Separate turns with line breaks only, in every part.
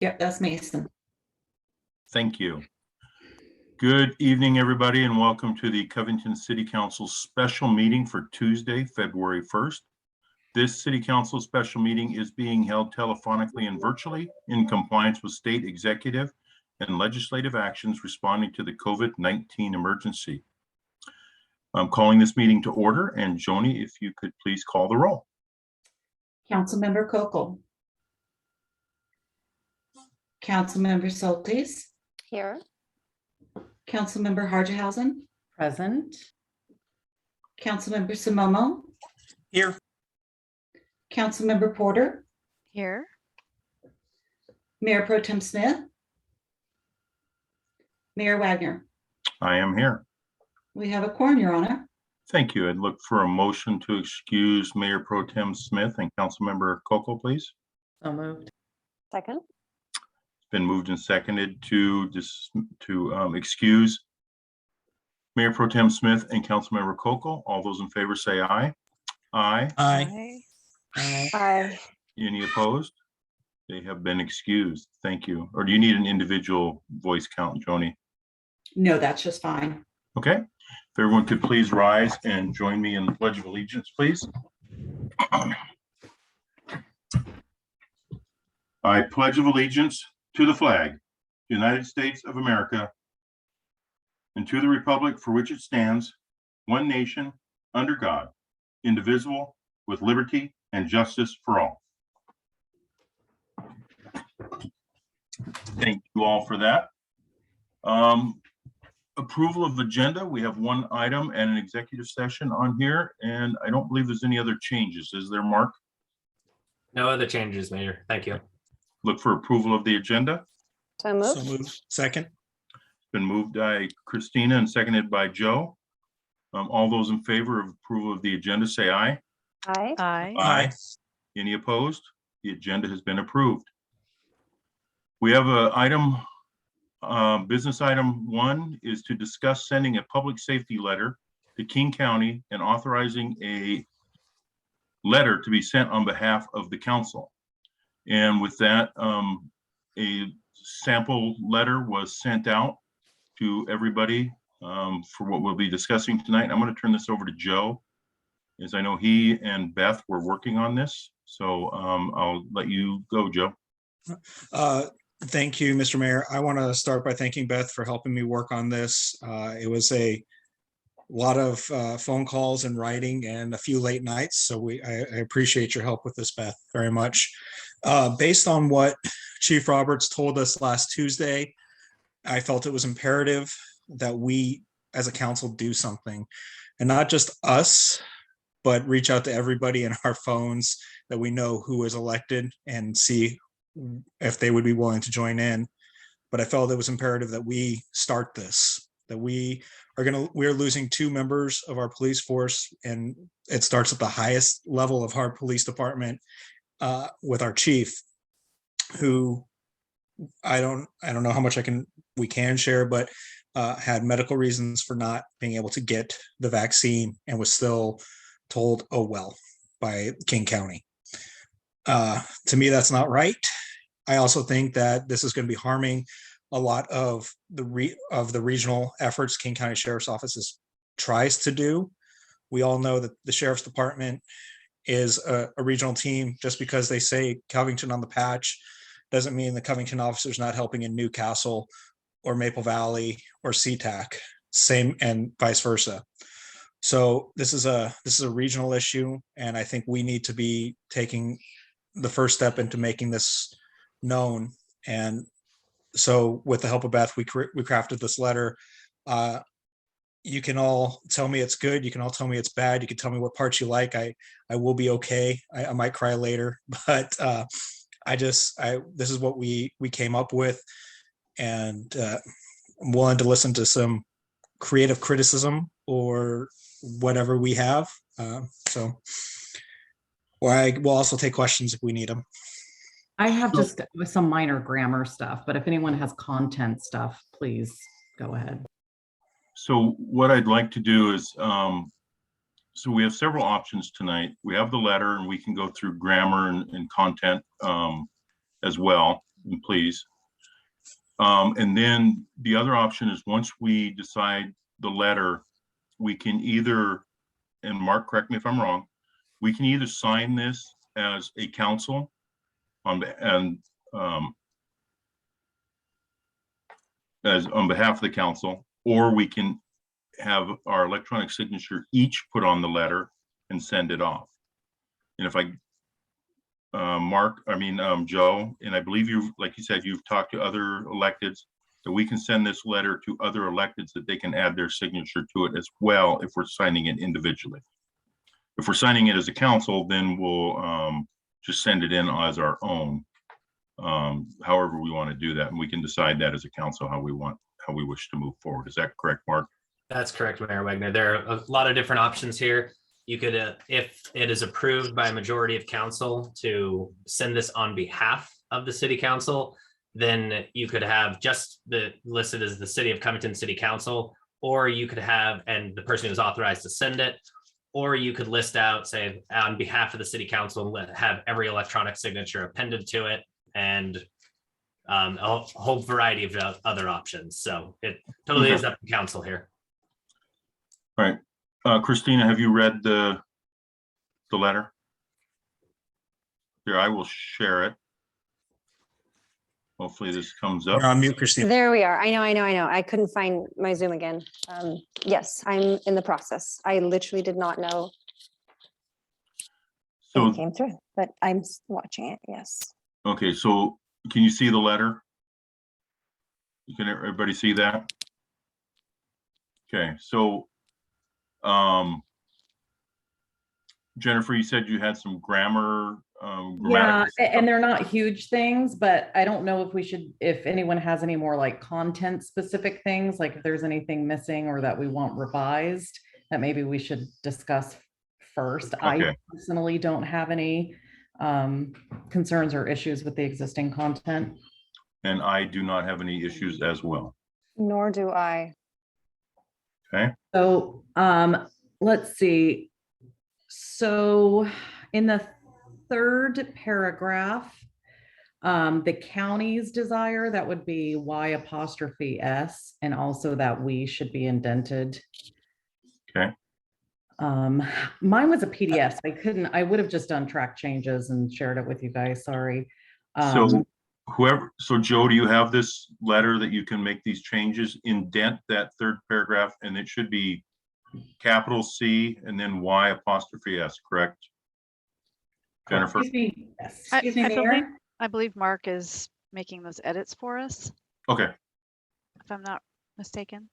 Yep, that's Mason.
Thank you. Good evening, everybody, and welcome to the Covington City Council special meeting for Tuesday, February 1st. This City Council special meeting is being held telephonically and virtually in compliance with state executive and legislative actions responding to the COVID-19 emergency. I'm calling this meeting to order, and Joni, if you could please call the roll.
Councilmember Kokel. Councilmember Soltis.
Here.
Councilmember Harjehausen.
Present.
Councilmember Simomo.
Here.
Councilmember Porter.
Here.
Mayor Pro Tem Smith. Mayor Wagner.
I am here.
We have a quorum, Your Honor.
Thank you. I'd look for a motion to excuse Mayor Pro Tem Smith and Councilmember Kokel, please.
So moved.
Second.
It's been moved and seconded to excuse Mayor Pro Tem Smith and Councilmember Kokel. All those in favor say aye. Aye.
Aye.
Aye.
Aye.
Any opposed? They have been excused. Thank you. Or do you need an individual voice count, Joni?
No, that's just fine.
Okay. If everyone could please rise and join me in the Pledge of Allegiance, please. I pledge of allegiance to the flag, United States of America, and to the republic for which it stands, one nation, under God, indivisible, with liberty and justice for all. Thank you all for that. Approval of agenda. We have one item and an executive session on here, and I don't believe there's any other changes. Is there, Mark?
No other changes, Mayor. Thank you.
Look for approval of the agenda.
So moved.
So moved. Second.
It's been moved by Christina and seconded by Joe. All those in favor of approval of the agenda say aye.
Aye.
Aye.
Aye.
Any opposed? The agenda has been approved. We have a item, business item 1 is to discuss sending a public safety letter to King County and authorizing a letter to be sent on behalf of the council. And with that, a sample letter was sent out to everybody for what we'll be discussing tonight. I'm going to turn this over to Joe, as I know he and Beth were working on this. So I'll let you go, Joe.
Thank you, Mr. Mayor. I want to start by thanking Beth for helping me work on this. It was a lot of phone calls and writing and a few late nights. So I appreciate your help with this, Beth, very much. Based on what Chief Roberts told us last Tuesday, I felt it was imperative that we as a council do something, and not just us, but reach out to everybody in our phones that we know who is elected and see if they would be willing to join in. But I felt it was imperative that we start this, that we're losing 2 members of our police force, and it starts at the highest level of our police department with our chief, who I don't know how much we can share, but had medical reasons for not being able to get the vaccine and was still told, oh well, by King County. To me, that's not right. I also think that this is going to be harming a lot of the regional efforts King County Sheriff's Office tries to do. We all know that the Sheriff's Department is a regional team. Just because they say Covington on the patch doesn't mean the Covington officers not helping in Newcastle or Maple Valley or SeaTac, same, and vice versa. So this is a regional issue, and I think we need to be taking the first step into making this known. And so with the help of Beth, we crafted this letter. You can all tell me it's good. You can all tell me it's bad. You can tell me what parts you like. I will be okay. I might cry later, but this is what we came up with, and I'm willing to listen to some creative criticism or whatever we have. We'll also take questions if we need them.
I have just some minor grammar stuff, but if anyone has content stuff, please go ahead.
So what I'd like to do is, so we have several options tonight. We have the letter, and we can go through grammar and content as well. please. And then the other option is once we decide the letter, we can either, and Mark, correct me if I'm wrong, we can either sign this as a council as on behalf of the council, or we can have our electronic signature each put on the letter and send it off. And if Joe, and I believe you've, like you said, you've talked to other electeds, that we can send this letter to other electeds that they can add their signature to it as well if we're signing it individually. If we're signing it as a council, then we'll just send it in as our own. However we want to do that, and we can decide that as a council how we wish to move forward. Is that correct, Mark?
That's correct, Mayor Wagner. There are a lot of different options here. You could, if it is approved by a majority of council to send this on behalf of the city council, then you could have just listed as the City of Covington City Council, or you could have, and the person who's authorized to send it, or you could list out, say, on behalf of the city council, and have every electronic signature appended to it, and a whole variety of other options. So it totally is up to council here.
All right. Christina, have you read the letter? Here, I will share it. Hopefully this comes up.
You're on mute, Christine.
There we are. I know. I couldn't find my Zoom again. Yes, I'm in the process. I literally did not know
So,
it came through, but I'm watching it. Yes.
okay, so can you see the letter? Can everybody see that? Okay, so Jennifer, you said you had some grammar.
Yeah, and they're not huge things, but I don't know if anyone has any more like content specific things, like if there's anything missing or that we want revised, that maybe we should discuss first.
Okay.
I personally don't have any concerns or issues with the existing content.
And I do not have any issues as well.
Nor do I.
Okay.
So let's see. So in the third paragraph, the county's desire, that would be Y''S, and also that we should be indented.
Okay.
Mine was a PDF. I would have just done track changes and shared it with you guys. Sorry.
So Joe, do you have this letter that you can make these changes, indent that third paragraph, and it should be capital C and then Y''S, correct? Jennifer?
Excuse me. Yes.
I-
Excuse me,
I
Mayor.
believe- I believe Mark is making those edits for us,
Okay.
if I'm not mistaken.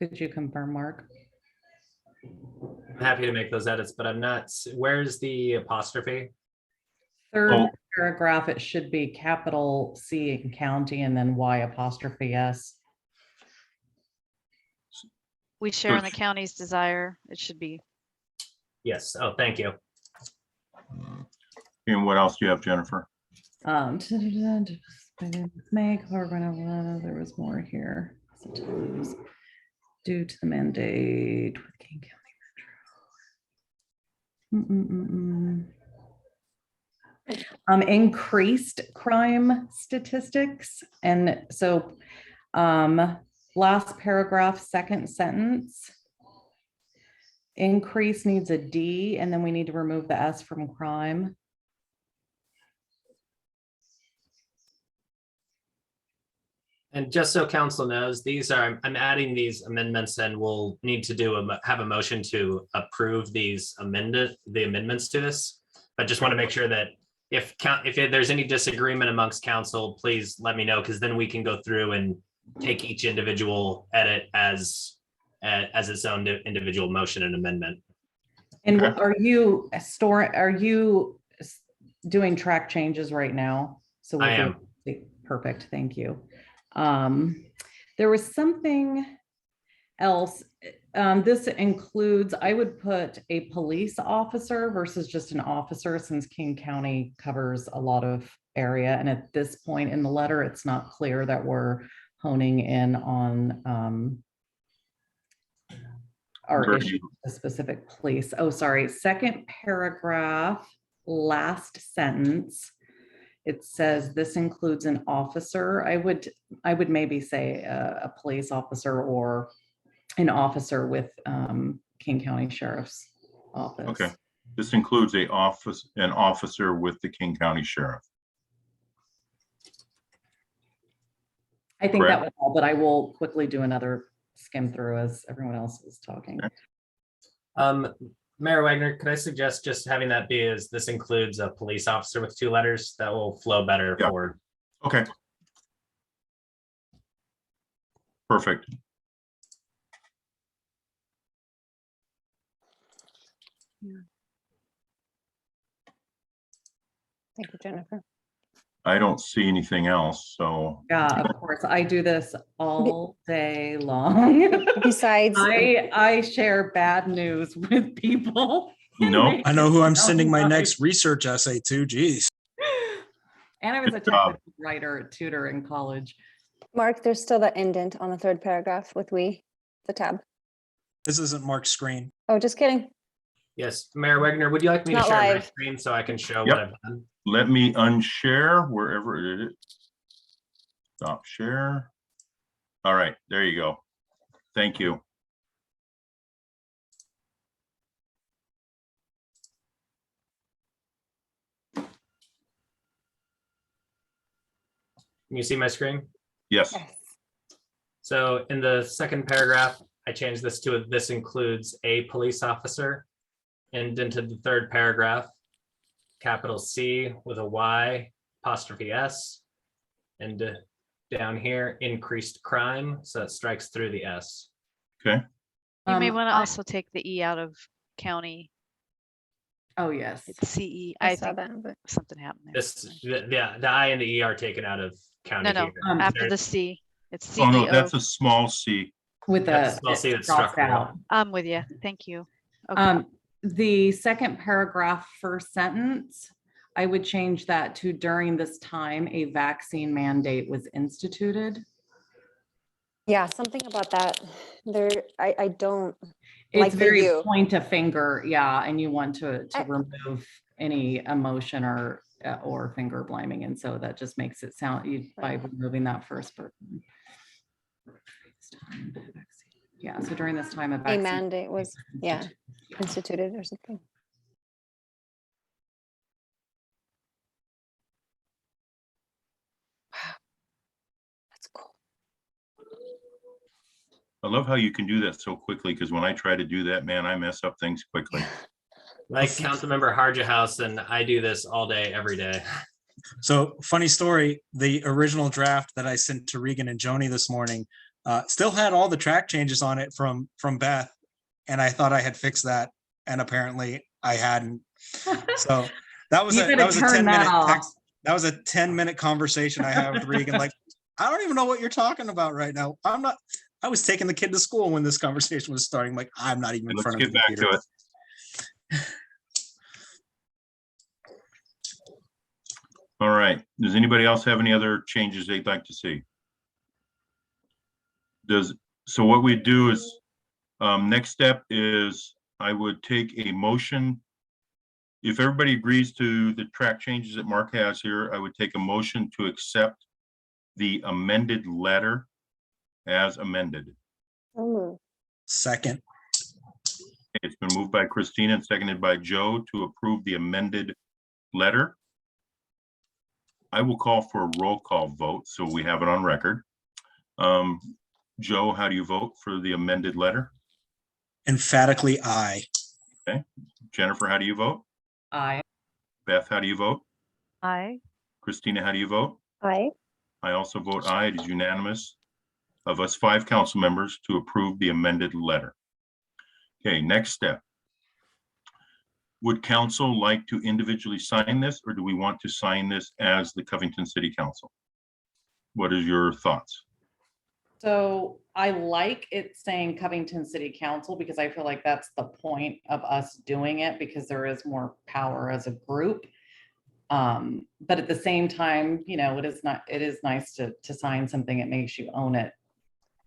Could you confirm, Mark?
I'm happy to make those edits, but I'm not, where's the apostrophe?
Third
Oh.
paragraph, it should be capital C in county and then Y''S.
We share in the
Good.
county's desire. It should be.
Yes. Oh, thank you.
And what else do you have, Jennifer?
Make, there was more here. Due to the mandate with King County Metro. Increased crime statistics. And so last paragraph, second sentence. Increase needs a D, and then we need to remove the S from crime.
And just so council knows, I'm adding these amendments, and we'll need to have a motion to approve the amendments to this. But just want to make sure that if there's any disagreement amongst council, please let me know, because then we can go through and take each individual edit as its own individual motion and amendment.
And
Okay.
are you doing track changes right now? So
I am.
Perfect, thank you. There was something else. This includes, I would put a police officer versus just an officer, since King County covers a lot of area. And at this point in the letter, it's not clear that we're honing in on our issue, a specific police. Oh, sorry. Second paragraph, last sentence. it says this includes an officer. I would maybe say a police officer or an officer with King County Sheriff's Office.
Okay. This includes an officer with the King County Sheriff.
I think that
Correct.
was all, but I will quickly do another skim through as everyone else is talking.
Okay.
Mayor Wagner, could I suggest just having that be as this includes a police officer with 2 letters? That will flow better
Yeah.
forward.
Okay. Perfect.
Thank you, Jennifer.
I don't see anything else, so.
Yeah, of course. I do this all day long.
Besides,
I share bad news with people.
Nope.
I know who I'm
No,
sending my
no.
next research essay to. Geez.
And I was a
Good job.
technical writer, tutor in college.
Mark, there's still that indent on the 3rd paragraph with we, the tab.
This isn't Mark's screen.
Oh, just kidding.
Yes, Mayor Wagner, would you like me to
Not
share my
live.
screen so I can show
Yep.
what I've done?
Let me unshare wherever it is. Stop share. All right, there you go. Thank you.
Can you see my screen?
Yes.
Yes.
So in the 2nd paragraph, I changed this to this includes a police officer. And into the 3rd paragraph, capital C with a Y, apostrophe S. And down here, increased crime. So it strikes through the S.
Okay.
You may
Um,
want to
I-
also take the E out of county.
Oh, yes.
It's CE.
I
I
saw
think
that, but
something happened there.
This, the I and the E are taken out of county.
No, no,
here.
after the
There's-
C, it's
Oh, no,
CEO.
that's a small c.
With
That's-
a
I'll see
it's
it struck
crossed out.
I'm with you. Thank you. Okay.
The 2nd paragraph, first sentence, I would change that to during this time, a vaccine mandate was instituted.
yeah, something about that. There, I don't like
It's
the
very
you.
point a finger, yeah, and you want to
I-
remove any emotion or finger blaming, and so that just makes it sound you by removing that first person. Yeah, so during this time, a
A
vaccine
mandate was, yeah, instituted or something. Wow. That's cool.
I love how you can do that so quickly, because when I try to do that, man, I mess up things quickly.
Like Councilmember Harjahausen, and I do this all day, every day.
So funny story, the original draft that I sent to Regan and Joni this morning still had all the track changes on it from Beth. And I thought I had fixed that. And apparently I hadn't. So that was
You
that
gotta
was a
turn
10-minute
that off.
text. That was a 10-minute conversation I had with Regan. Like, I don't even know what you're talking about right now. I was taking the kid to school when this conversation was starting. Like, I'm not even in
Let's
front of
get
the
back
computer.
to it. All right. Does anybody else have any other changes they'd like to see? So what we do is, next step is I would take a motion. If everybody agrees to the track changes that Mark has here, I would take a motion to accept the amended letter as amended.
Oh,
Second.
It's been moved by Christina and seconded by Joe to approve the amended letter. I will call for a roll call vote, so we have it on record. Joe, how do you vote for the amended letter?
Emphatically aye.
Jennifer, how do you vote?
I
Beth, how do you vote?
Aye.
Christina, how do you vote?
Aye.
I also vote aye. It is unanimous of us 5 council members to approve the amended letter. Okay, next step. Would council like to individually sign this, or do we want to sign this as the Covington City Council? What is your thoughts?
So I like it saying Covington City Council because I feel like that's the point of us doing it because there is more power as a group. But at the same time, you know, it is nice to sign something that makes you own it.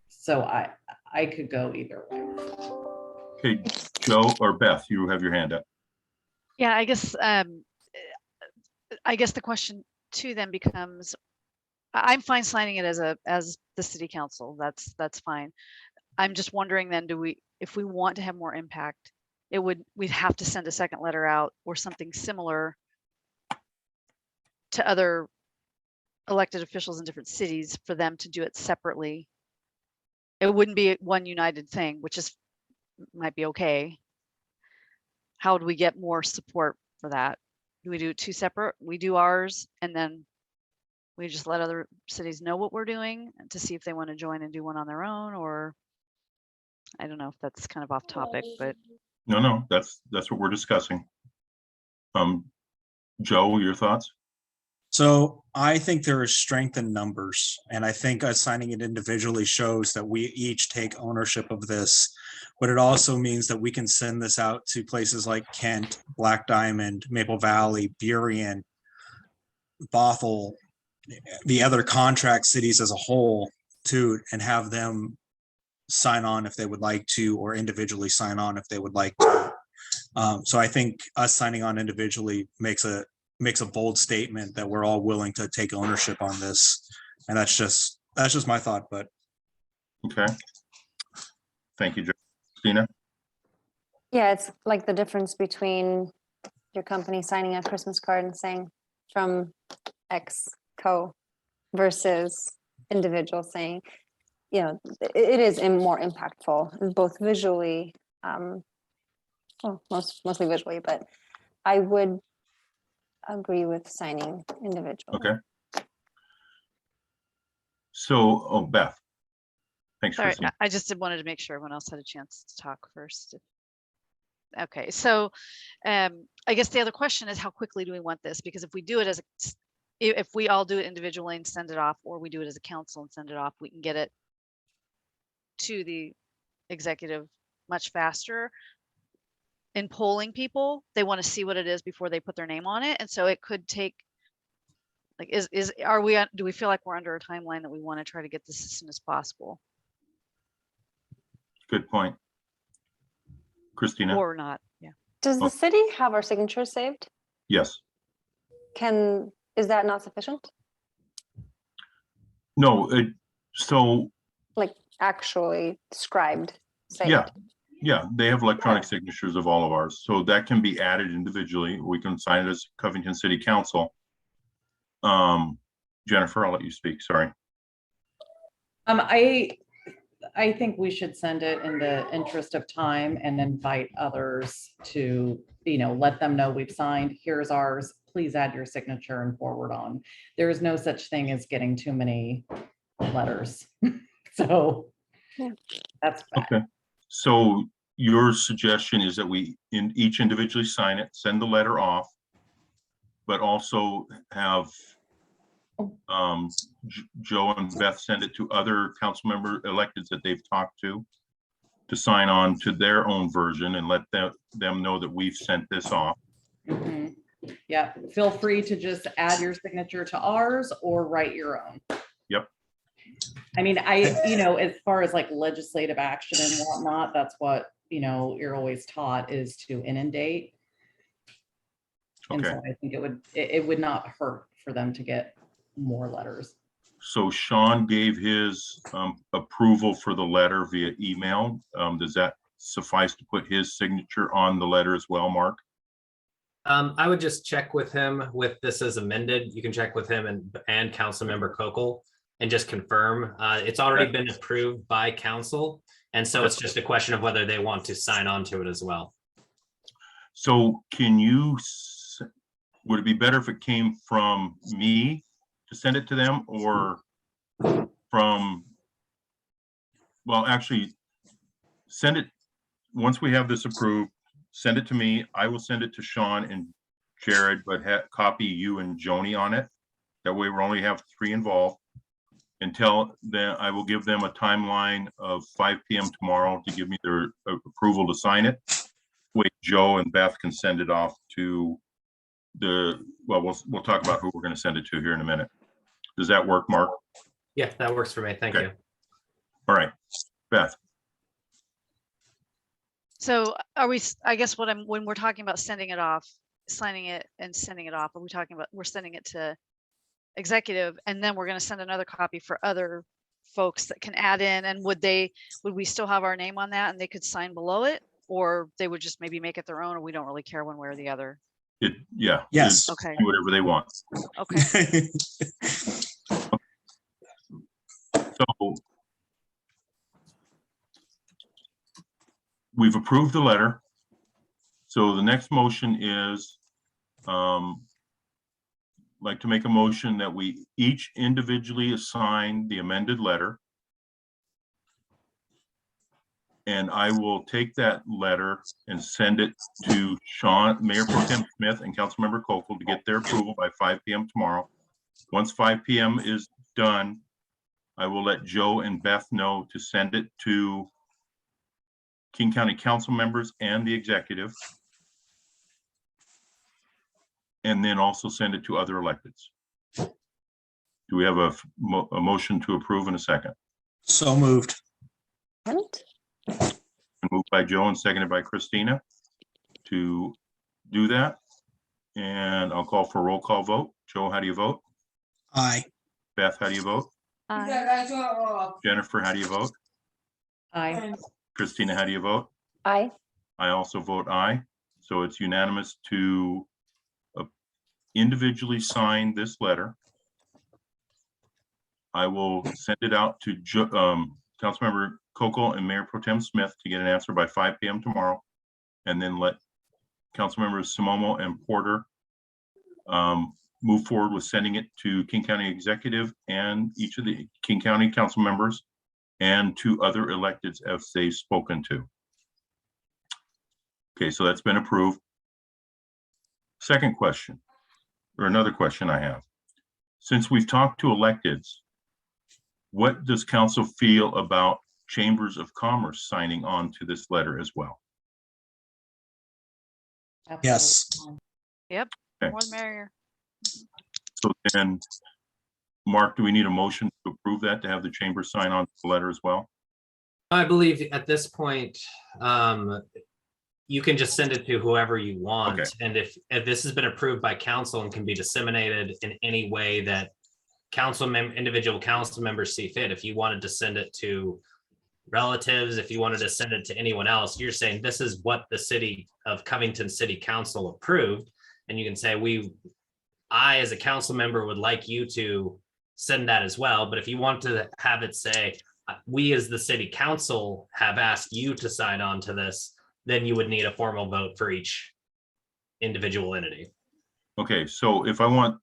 So I could go either way.
Okay, Joe or Beth, you have your hand up.
Yeah, I guess the question two then becomes, I'm fine signing it as the city council. That's fine. I'm just wondering then, if we want to have more impact, we'd have to send a second letter out or something similar to other elected officials in different cities for them to do it separately. It wouldn't be one united thing, which might be okay. How do we get more support for that? Do we do it two separate? We do ours and then we just let other cities know what we're doing to see if they want to join and do one on their own, or I don't know if that's kind of off topic, but
No, that's what we're discussing. Joe, your thoughts?
So I think there is strength in numbers, and I think us signing it individually shows that we each take ownership of this. But it also means that we can send this out to places like Kent, Black Diamond, Maple Valley, Burien, Bothell, the other contract cities as a whole too, and have them sign on if they would like to, or individually sign on if they would like to. So I think us signing on individually makes a bold statement that we're all willing to take ownership on this. And that's just my thought, but.
Okay. Thank you, Joe. Christina?
Yeah, it's like the difference between your company signing a Christmas card and saying from X co versus individual saying, it is more impactful, both visually, well, mostly visually, but I would agree with signing individually.
Okay. So, Beth. Thanks,
sorry,
Christina.
I just wanted to make sure everyone else had a chance to talk first. Okay, so I guess the other question is, how quickly do we want this? Because if we do it if we all do it individually and send it off, or we do it as a council and send it off, we can get it to the executive much faster. In polling people, they want to see what it is before they put their name on it, and so it could take, like, do we feel like we're under a timeline that we want to try to get this as soon as possible,
Good point. Christina?
or not? Yeah.
Does the city have our signatures saved?
Yes.
Is that not sufficient?
No, so,
Like actually scribed, saved?
yeah, they have electronic signatures of all of ours. So that can be added individually. We can sign it as Covington City Council. Jennifer, I'll let you speak. Sorry.
I think we should send it in the interest of time and invite others to, let them know we've signed. Here's ours. Please add your signature and forward on. There is no such thing as getting too many letters. So
Yeah.
that's fact.
Okay. So your suggestion is that we each individually sign it, send the letter off, but also have Joe and Beth send it to other council member electeds that they've talked to sign on to their own version and let them know that we've sent this off.
Mhm. Yeah, feel free to just add your signature to ours or write your own.
Yep.
I mean, as far as like legislative action and whatnot, that's what, you're always taught is to inundate. And
Okay.
so I think it would not hurt for them to get more letters.
So Sean gave his approval for the letter via email. Does that suffice to put his signature on the letter as well, Mark?
I would just check with him with this as amended. You can check with him and Councilmember Kokel and just confirm. It's already been approved by council. And so it's just a question of whether they want to sign on to it as well.
So would it be better if it came from me to send it to them, or actually send it, once we have this approved, send it to me. I will send it to Sean and Jared, but copy you and Joni on it. That way we only have 3 involved. Until then, I will give them a timeline of 5 p.m. tomorrow to give me their approval to sign it. Wait, Joe and Beth can send it off to we'll talk about who we're going to send it to here in a minute. Does that work, Mark?
Yeah, that works for me. Thank you.
All right, Beth.
So I guess when we're talking about sending it off, signing it and sending it off, are we talking about we're sending it to executive, and then we're gonna send another copy for other folks that can add in, and would we still have our name on that and they could sign below it? Or they would just maybe make it their own, and we don't really care one way or the other?
Yeah.
Yes.
Okay,
Do whatever they want.
okay,
So we've approved the letter. So the next motion is, like to make a motion that we each individually assign the amended letter. And I will take that letter and send it to Mayor Pro Tem Smith and Councilmember Kokel to get their approval by 5 p.m. tomorrow. Once 5 p.m. is done, I will let Joe and Beth know to send it to King County Council members and the executive. And then also send it to other electeds. Do we have a motion to approve in a second?
So moved.
Moved by Joe and seconded by Christina to do that. And I'll call for a roll call vote. Joe, how do you vote?
Aye.
Beth, how do you vote? Jennifer, how do you vote?
Aye.
Christina, how do you vote?
Aye.
I also vote aye. So it's unanimous to individually sign this letter. I will send it out to Councilmember Kokel and Mayor Pro Tem Smith to get an answer by 5 p.m. tomorrow, and then let Councilmembers Simomo and Porter move forward with sending it to King County Executive and each of the King County Council members and to other electeds as they've spoken to. Okay, so that's been approved. Second question, or another question I have. Since we've talked to electeds, what does council feel about chambers of commerce signing on to this letter as well?
Yes.
yep,
Okay.
more the merrier.
So then, Mark, do we need a motion to approve that, to have the chamber sign on to the letter as well?
I believe at this point, you can just send it to whoever you want.
Okay.
And if this has been approved by council and can be disseminated in any way that individual council members see fit, if you wanted to send it to relatives, if you wanted to send it to anyone else, you're saying this is what the city of Covington City Council approved. And you can say, I as a council member would like you to send that as well. But if you want to have it say, we as the city council have asked you to sign on to this, then you would need a formal vote for each individual entity.
Okay, so if I want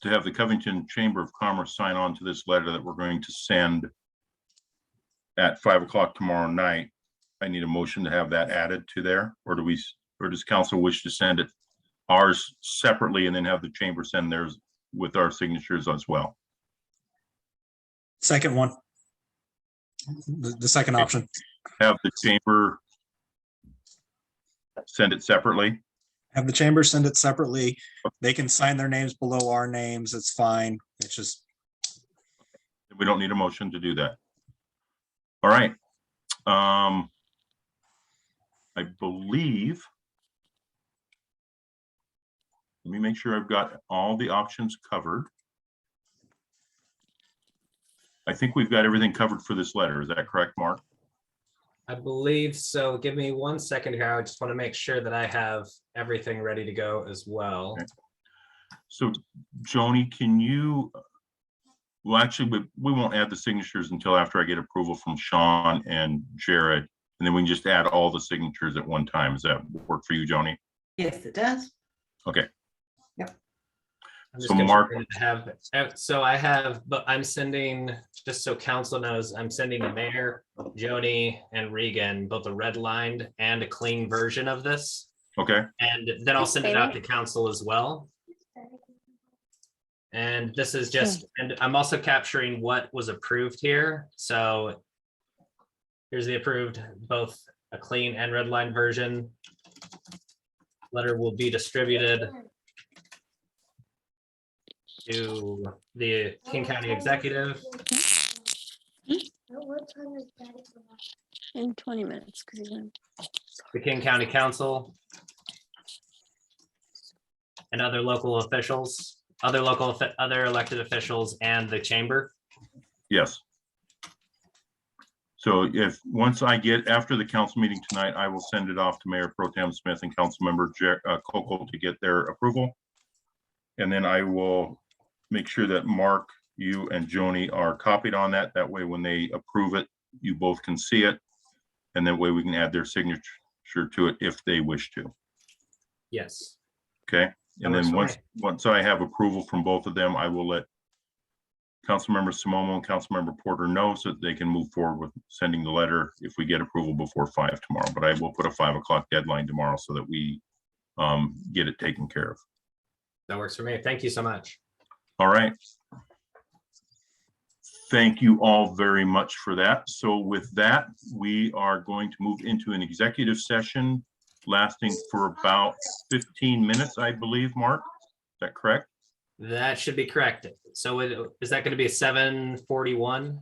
to have the Covington Chamber of Commerce sign on to this letter that we're going to send at 5 o'clock tomorrow night, I need a motion to have that added to there, or does council wish to send it ours separately and then have the chamber send theirs with our signatures as well?
Second one. The second option.
Have the chamber send it separately?
Have the chamber send it separately. They can sign their names below our names. It's fine. It's just,
We don't need a motion to do that. All right. I believe, let me make sure I've got all the options covered. I think we've got everything covered for this letter. Is that correct, Mark?
I believe so. Give me 1 second here. I just want to make sure that I have everything ready to go as well.
Okay. So Joni, can you, well, actually, we won't add the signatures until after I get approval from Sean and Jared, and then we can just add all the signatures at one time. Does that work for you, Joni?
Yes, it does.
Okay.
I'm just
So
confirming
Mark-
to have, so I have, but I'm sending, just so council knows, I'm sending the mayor, Joni and Regan, both a redlined and a clean version of this.
Okay.
And then I'll send it out to council as well. And this is just, and I'm also capturing what was approved here. So here's the approved, both a clean and red line version. Letter will be distributed to the King County Executive.
In 20 minutes.
The King County Council, and other local officials, other other elected officials and the chamber?
Yes. So once I get, after the council meeting tonight, I will send it off to Mayor Pro Tem Smith and Councilmember Kokel to get their approval. And then I will make sure that Mark, you and Joni are copied on that. That way, when they approve it, you both can see it. And that way we can add their signature to it if they wish to.
Yes.
Okay. And
That
then
works for
once I have approval from both of them, I will let Councilmember Simomo and Councilmember Porter know so that they can move forward with sending the letter if we get approval before 5 tomorrow. But I will put a 5 o'clock deadline tomorrow so that we get it taken care of.
That works for me. Thank you so much.
All right. Thank you all very much for that. So with that, we are going to move into an executive session lasting for about 15 minutes, I believe, Mark. Is that correct?
That should be correct. So is that going to be a 7:41?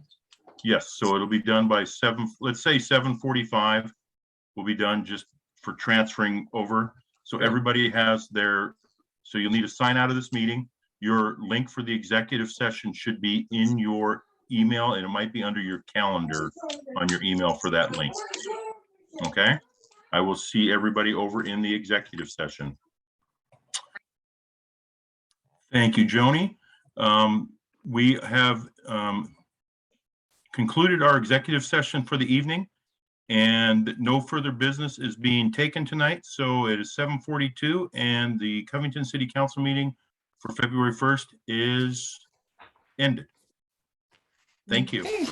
Yes, so it'll be done by 7:45. We'll be done just for transferring over. So everybody has so you'll need to sign out of this meeting. Your link for the executive session should be in your email, and it might be under your calendar on your email for that link. Okay, I will see everybody over in the executive session. Thank you, Joni. We have concluded our executive session for the evening, and no further business is being taken tonight. So it is 7:42, and the Covington City Council meeting for February 1st is ended. Thank you.
Okay.